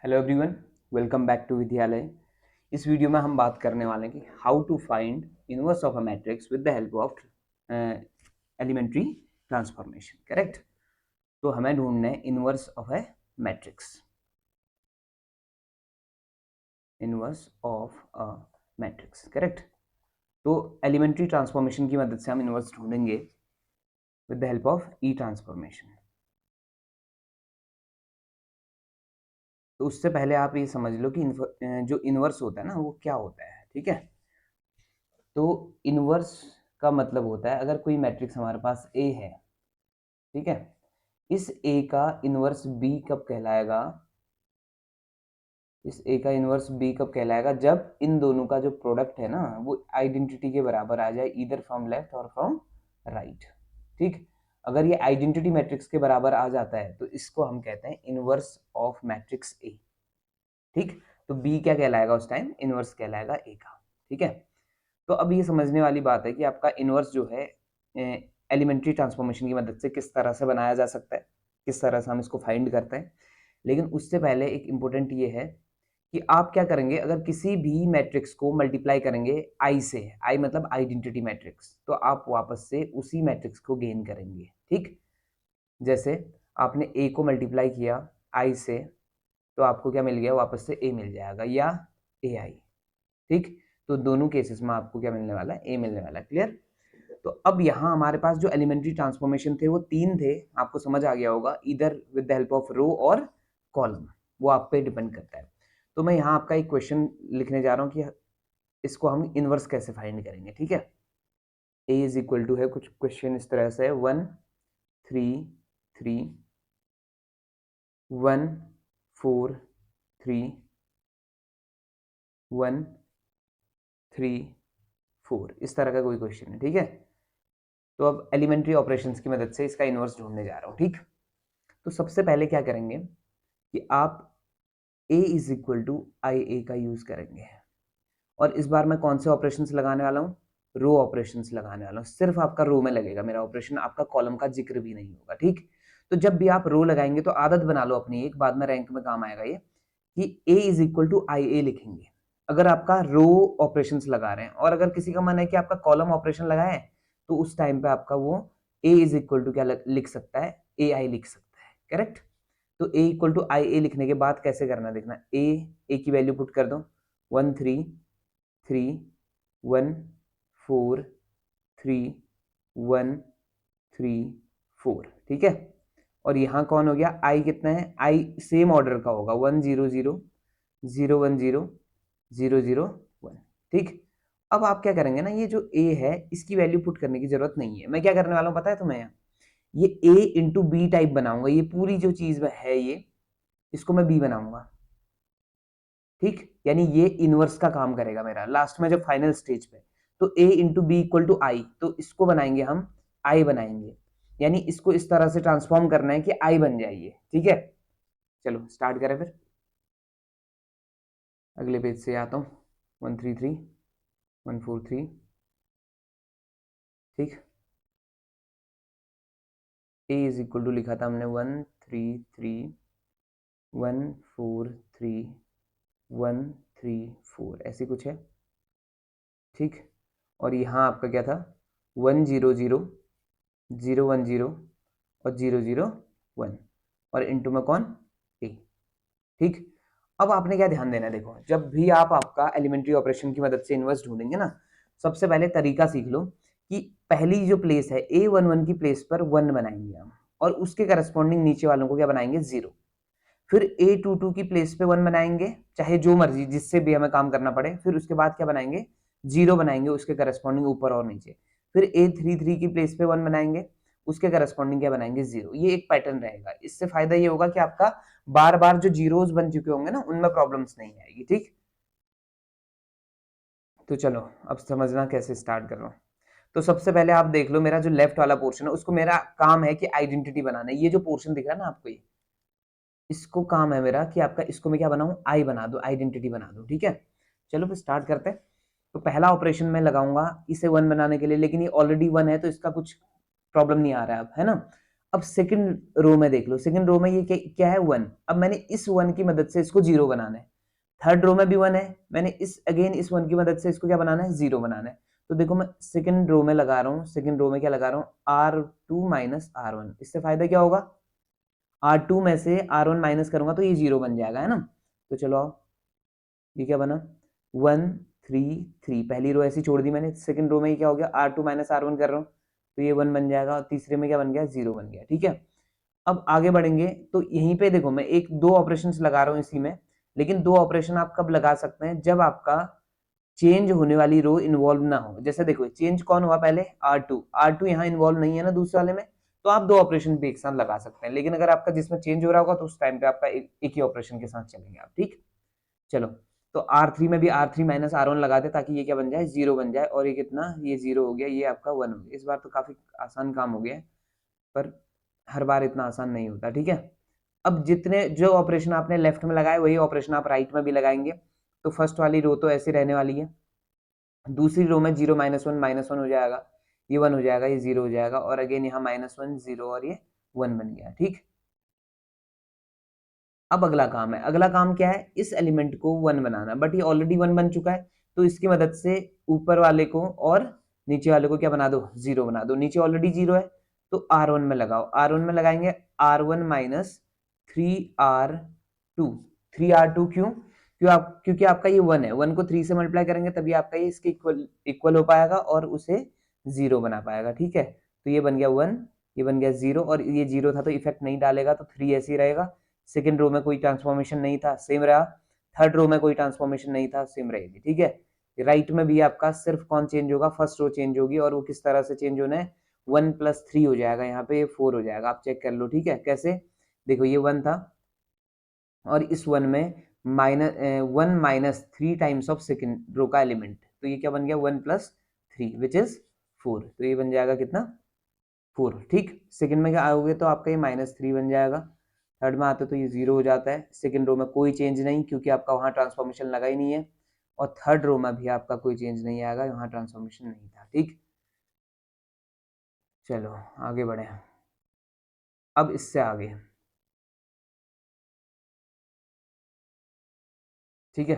Hello everyone, welcome back to Vidyalaya. इस video में हम बात करने वाले हैं कि how to find inverse of a matrix with the help of elementary transformation. Correct. तो हमें ढूंढना है inverse of a matrix, inverse of a matrix. Correct. तो एलिमेंट्री ट्रांसफॉर्मेशन की मदद से हम इनवर्स ढूंढेंगे with the help of E transformation. तो उससे पहले आप ये समझ लो कि जो इनवर्स होता है ना वो क्या होता है। ठीक है। तो इनवर्स का मतलब होता है अगर कोई मैट्रिक्स हमारे पास ए है, ठीक है, इस ए का इनवर्स बी कब कहलाएगा, इस ए का इनवर्स बी कब कहलाएगा, जब इन दोनों का जो प्रोडक्ट है ना वो आइडेंटिटी के बराबर आ जाए, ईदर फ्रॉम लेफ्ट और फ्रॉम राइट। ठीक। अगर ये आइडेंटिटी मैट्रिक्स के बराबर आ जाता है तो इसको हम कहते हैं इनवर्स ऑफ मैट्रिक्स ए। ठीक। तो बी क्या कहलाएगा उस टाइम, इनवर्स कहलाएगा ए का। ठीक है। तो अब ये समझने वाली बात है कि आपका इनवर्स जो है एलिमेंट्री ट्रांसफॉर्मेशन की मदद से किस तरह से बनाया जा सकता है, किस तरह से हम इसको फाइंड करते हैं। लेकिन उससे पहले एक इम्पोर्टेंट ये है कि आप क्या करेंगे, अगर किसी भी मैट्रिक्स को मल्टीप्लाई करेंगे आई से, आई मतलब आइडेंटिटी मैट्रिक्स, तो आप वापस से उसी मैट्रिक्स को गेन करेंगे। ठीक। जैसे आपने ए को मल्टीप्लाई किया आई से, तो आपको क्या मिल गया, वापस से ए मिल जाएगा या ए आई। ठीक। तो दोनों केसेस में आपको क्या मिलने वाला है, ए मिलने वाला है। क्लियर। तो अब यहाँ हमारे पास जो एलिमेंट्री ट्रांसफॉर्मेशन थे वो तीन थे, आपको समझ आ गया होगा, इधर विद द हेल्प ऑफ रो और कॉलम, वो आप पे डिपेंड करता है। तो मैं यहाँ आपका एक क्वेश्चन लिखने जा रहा हूँ कि इसको हम इनवर्स कैसे फाइंड करेंगे। ठीक है। ए इज इक्वल टू है, कुछ क्वेश्चन इस तरह से, 1 3 3 1 4 3 1 3 4, इस तरह का कोई क्वेश्चन है। ठीक है। तो अब एलिमेंट्री ऑपरेशंस की मदद से इसका इनवर्स ढूंढने जा रहा हूँ। ठीक। तो सबसे पहले क्या करेंगे कि आप a इज इक्वल टू आई ए का यूज करेंगे, और इस बार मैं कौन से ऑपरेशंस लगाने वाला हूँ, रो ऑपरेशंस लगाने वाला हूँ। सिर्फ आपका रो में लगेगा मेरा ऑपरेशन, आपका कॉलम का जिक्र भी नहीं होगा। ठीक। तो जब भी आप रो लगाएंगे तो आदत बना लो अपनी, एक बाद में रैंक में काम आएगा ये, कि a इज इक्वल टू आई ए लिखेंगे अगर आपका रो ऑपरेशंस लगा रहे हैं। और अगर किसी का मन है कि आपका कॉलम ऑपरेशन लगाए, तो उस टाइम पे आपका वो a इज इक्वल टू क्या लिख सकता है, ए आई लिख सकता है। करेक्ट। तो a इक्वल टू आई ए लिखने के बाद कैसे करना देखना, a की वैल्यू पुट कर दो, 1 3 3 1 4 3 1 3 4। ठीक है। और यहाँ कौन हो गया, आई कितना है, आई सेम ऑर्डर का होगा, 1 0 0 0 1 0 0 1। ठीक। अब आप क्या करेंगे ना, ये जो a है इसकी वैल्यू पुट करने की जरूरत नहीं है। मैं क्या करने वाला हूँ पता है तुम्हें, यहाँ ये a इंटू बी टाइप बनाऊंगा, ये पूरी जो चीज है ये, इसको मैं b बनाऊंगा। ठीक। यानी ये इनवर्स का काम करेगा मेरा लास्ट में जब फाइनल स्टेज पे। तो a into B equal to I, तो इसको बनाएंगे हम i बनाएंगे, यानी इसको इस तरह से ट्रांसफॉर्म करना है कि i बन जाइए। ठीक है। चलो स्टार्ट करें फिर, अगले पेज से आता हूँ, 1 3 3 1 4 3। ठीक। a इज इक्वल टू लिखा था हमने 1 3 3 1 4 3 1 3 4, ऐसी कुछ है। ठीक। और यहाँ आपका क्या था, 1 0 0 0 1 0 और 0 0 1, और इंटू में कौन, a। ठीक। अब आपने क्या ध्यान देना है, देखो जब भी आप आपका एलिमेंट्री ऑपरेशन की मदद से इनवर्स ढूंढेंगे ना, सबसे पहले तरीका सीख लो कि पहली जो प्लेस है a11 की प्लेस पर 1 बनाएंगे हम, और उसके करस्पॉन्डिंग नीचे वालों को क्या बनाएंगे, 0। फिर a22 की प्लेस पे 1 बनाएंगे, चाहे जो मर्जी जिससे भी हमें काम करना पड़े। फिर उसके बाद क्या बनाएंगे, 0 बनाएंगे उसके करस्पॉन्डिंग ऊपर और नीचे। फिर a33 की प्लेस पे 1 बनाएंगे, उसके करस्पॉन्डिंग क्या बनाएंगे, 0। ये एक पैटर्न रहेगा। इससे फायदा ये होगा कि आपका बार बार जो जीरोस बन चुके होंगे ना उनमें प्रॉब्लम्स नहीं आएगी। ठीक। तो चलो अब समझना कैसे स्टार्ट कर रहा हूँ। तो सबसे पहले आप देख लो, मेरा जो लेफ्ट वाला पोर्शन है उसको मेरा काम है कि आइडेंटिटी बनाना है। ये जो पोर्शन दिख रहा है ना आपको, ये इसको काम है मेरा कि आपका इसको मैं क्या बनाऊं, आई बना दो, आइडेंटिटी बना दो। ठीक है। चलो फिर स्टार्ट करते हैं। तो पहला ऑपरेशन मैं लगाऊंगा इसे 1 बनाने के लिए, लेकिन ये ऑलरेडी 1 है तो इसका कुछ प्रॉब्लम नहीं आ रहा है अब, है ना। अब सेकंड रो में देख लो, सेकंड रो में ये क्या है 1। अब मैंने इस 1 की मदद से इसको 0 बनाना है। थर्ड रो में भी 1 है, मैंने इस 1 की मदद से इसको क्या बनाना है 0 बनाना है। तो देखो मैं सेकंड रो में लगा रहा हूँ, सेकंड रो में क्या लगा रहा हूँ R2 माइनस R1। इससे फायदा क्या होगा, R2 में से R1 माइनस करूंगा तो ये 0 बन जाएगा, है ना। तो चलो आओ, ये क्या बना 1 3 3, पहली रो ऐसी छोड़ दी मैंने। सेकंड रो में ये क्या हो गया R2 माइनस R1 कर रहा हूँ तो ये 1 बन जाएगा, और तीसरे में क्या बन गया 0 बन गया, ठीक है। अब आगे बढ़ेंगे तो यहीं पे देखो मैं एक दो ऑपरेशन लगा रहा हूँ इसी में, लेकिन दो ऑपरेशन आप कब लगा सकते हैं, जब आपका चेंज होने वाली रो इन्वॉल्व ना हो। जैसे देखो चेंज कौन हुआ पहले R2 यहाँ इन्वॉल्व नहीं है ना दूसरे वाले में, तो आप दो ऑपरेशन भी एक साथ लगा सकते हैं। लेकिन अगर आपका जिसमें चेंज हो रहा होगा तो उस टाइम पे आपका एक ही ऑपरेशन के साथ चलेंगे आप, ठीक। चलो, तो R3 में भी R3 माइनस R1 लगा दे ताकि ये क्या बन जाए 0 बन जाए, और ये कितना, ये 0 हो गया, ये आपका 1 हो गया। इस बार तो काफी आसान काम हो गया है, पर हर बार इतना आसान नहीं होता, ठीक है। अब जितने जो ऑपरेशन आपने लेफ्ट में लगाए वही ऑपरेशन आप राइट में भी लगाएंगे। तो फर्स्ट वाली रो तो ऐसी रहने वाली है, दूसरी रो में 0 माइनस वन हो जाएगा, ये 1 हो जाएगा, ये 0 हो जाएगा, और अगेन यहाँ -1 0 और ये 1 बन गया, ठीक। अब अगला काम है, अगला काम क्या है, इस एलिमेंट को 1 बनाना, बट ये ऑलरेडी 1 बन चुका है। तो इसकी मदद से ऊपर वाले को और नीचे वाले को क्या बना दो 0 बना दो। नीचे ऑलरेडी 0 है तो R1 में लगाओ, R1 में लगाएंगे R1 माइनस 3R2। 3R2 क्योंकि आपका ये 1 है, 1 को 3 से मल्टीप्लाई करेंगे तभी आपका ये इसके इक्वल हो पाएगा और उसे 0 बना पाएगा, ठीक है। तो ये बन गया 1, ये बन गया 0, और ये 0 था तो इफेक्ट नहीं डालेगा तो 3 ऐसे ही रहेगा। सेकंड रो में कोई ट्रांसफॉर्मेशन नहीं था, सेम रहा। थर्ड रो में कोई ट्रांसफॉर्मेशन नहीं था, सेम रहेगी, ठीक है। राइट में भी आपका सिर्फ कौन चेंज होगा, फर्स्ट रो चेंज होगी, और वो किस तरह से चेंज होना है, 1 + 3 हो जाएगा, यहाँ पे ये 4 हो जाएगा। आप चेक कर लो, ठीक है। कैसे, देखो ये 1 था और इस 1 में -1 - 3 टाइम्स ऑफ सेकंड रो का एलिमेंट, तो ये क्या बन गया 1 + 3 विच इज 4। तो ये बन जाएगा कितना 4, ठीक। सेकंड में क्या आओगे तो आपका ये -3 बन जाएगा। थर्ड में आते तो ये 0 हो जाता है। सेकंड रो में कोई चेंज नहीं क्योंकि आपका वहां ट्रांसफॉर्मेशन लगा ही नहीं है, और थर्ड रो में भी आपका कोई चेंज नहीं आएगा, वहां ट्रांसफॉर्मेशन नहीं था, ठीक। चलो आगे बढ़े, अब इससे आगे, ठीक है।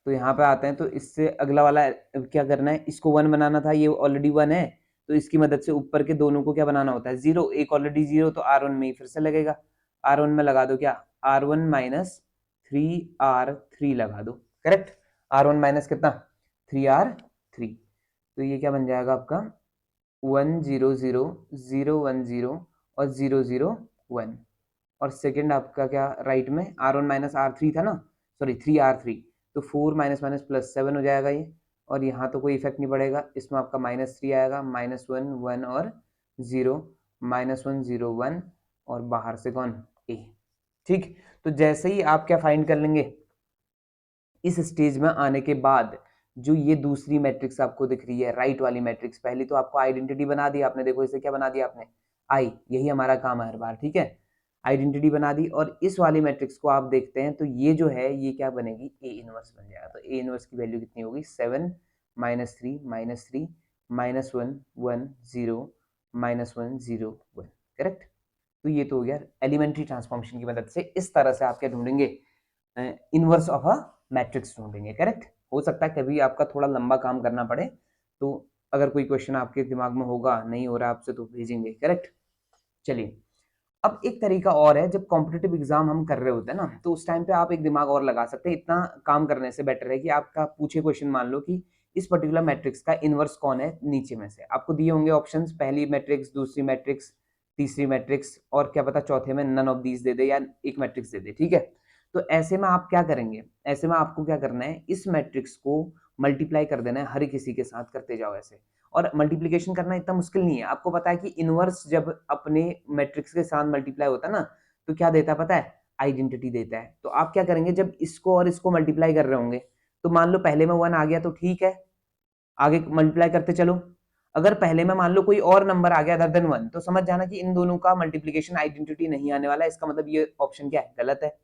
तो यहाँ पे आते हैं, तो इससे अगला वाला क्या करना है, इसको 1 बनाना था, ये ऑलरेडी 1 है, तो इसकी मदद से ऊपर के दोनों को क्या बनाना होता है 0। एक ऑलरेडी 0 तो R1 में ही फिर से लगेगा, R1 में लगा दो क्या R1 माइनस 3R3 लगा दो, करेक्ट। R1 माइनस कितना 3R3, तो ये क्या बन जाएगा आपका 1 0 0 0 1 0 और 0 0 1। और सेकंड आपका क्या राइट में R1 माइनस R3 था ना, सॉरी 3R3, तो 4 माइनस माइनस प्लस 7 हो जाएगा ये, और यहाँ तो कोई इफेक्ट नहीं पड़ेगा, इसमें आपका -3 आएगा, -1 1 और 0, -1 0 1, और बाहर से कौन A, ठीक। तो जैसे ही आप क्या फाइंड कर लेंगे, इस स्टेज में आने के बाद जो ये दूसरी मैट्रिक्स आपको दिख रही है राइट वाली मैट्रिक्स, पहली तो आपको आइडेंटिटी बना दी आपने, देखो इसे क्या बना दिया आपने आई, यही हमारा काम है हर बार, ठीक है। आइडेंटिटी बना दी, और इस वाली मैट्रिक्स को आप देखते हैं तो ये जो है ये क्या बनेगी ए इनवर्स बन जाएगा। तो ए इनवर्स की वैल्यू कितनी होगी 7 -3 -3 -1 1 0 -1 0 1, करेक्ट। तो ये तो हो गया एलिमेंट्री ट्रांसफॉर्मेशन की मदद से इस तरह से आप क्या ढूंढेंगे इनवर्स ऑफ अ मैट्रिक्स ढूंढेंगे, करेक्ट। हो सकता है कभी आपका थोड़ा लंबा काम करना पड़े, तो अगर कोई क्वेश्चन आपके दिमाग में होगा नहीं हो रहा आपसे तो भेजेंगे, करेक्ट। चलिए, अब एक तरीका और है, जब कॉम्पिटिटिव एग्जाम हम कर रहे होते हैं ना तो उस टाइम पे आप एक दिमाग और लगा सकते हैं। इतना काम करने से बेटर है कि आपका पूछे क्वेश्चन, मान लो कि इस पर्टिकुलर मैट्रिक्स का इनवर्स कौन है, नीचे में से आपको दिए होंगे ऑप्शंस, पहली मैट्रिक्स, दूसरी मैट्रिक्स, तीसरी मैट्रिक्स, और क्या पता चौथे में नन ऑफ दीज दे दे या एक मैट्रिक्स दे दे, ठीक है। तो ऐसे में आप क्या करेंगे, ऐसे में आपको क्या करना है, इस मैट्रिक्स को मल्टीप्लाई कर देना है, हर किसी के साथ करते जाओ ऐसे। और मल्टीप्लिकेशन करना इतना मुश्किल नहीं है, आपको पता है कि इनवर्स जब अपने मैट्रिक्स के साथ मल्टीप्लाई होता है ना तो क्या देता है पता है, आइडेंटिटी देता है। तो आप क्या करेंगे, जब इसको और इसको मल्टीप्लाई कर रहे होंगे तो मान लो पहले में 1 आ गया तो ठीक है, आगे मल्टीप्लाई करते चलो। अगर पहले में मान लो कोई और नंबर आ गया अदर देन 1, तो समझ जाना कि इन दोनों का मल्टीप्लिकेशन आइडेंटिटी नहीं आने वाला है, इसका मतलब ये ऑप्शन क्या है, गलत है।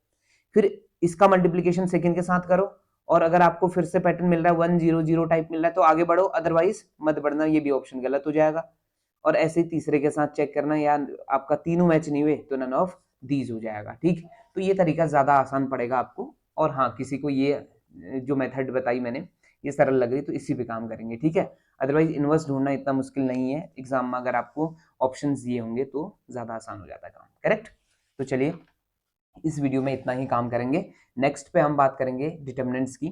फिर इसका मल्टीप्लिकेशन सेकंड के साथ करो, और अगर आपको फिर से पैटर्न मिल रहा है 1 0 0 टाइप मिल रहा है तो आगे बढ़ो, अदरवाइज मत बढ़ना, ये भी ऑप्शन गलत हो जाएगा। और ऐसे ही तीसरे के साथ चेक करना, या आपका तीनों मैच नहीं हुए तो नन ऑफ दीज हो जाएगा। ठीक, तो ये तरीका ज्यादा आसान पड़ेगा आपको। और हाँ, किसी को ये जो मेथड बताई मैंने ये सरल लग रही तो इसी पे काम करेंगे, ठीक है। अदरवाइज इनवर्स ढूंढना इतना मुश्किल नहीं है, एग्जाम में अगर आपको ऑप्शंस दिए होंगे तो ज्यादा आसान हो जाता है काम, करेक्ट। तो चलिए इस वीडियो में इतना ही काम करेंगे। नेक्स्ट पे हम बात करेंगे डिटर्मिनेंट्स की।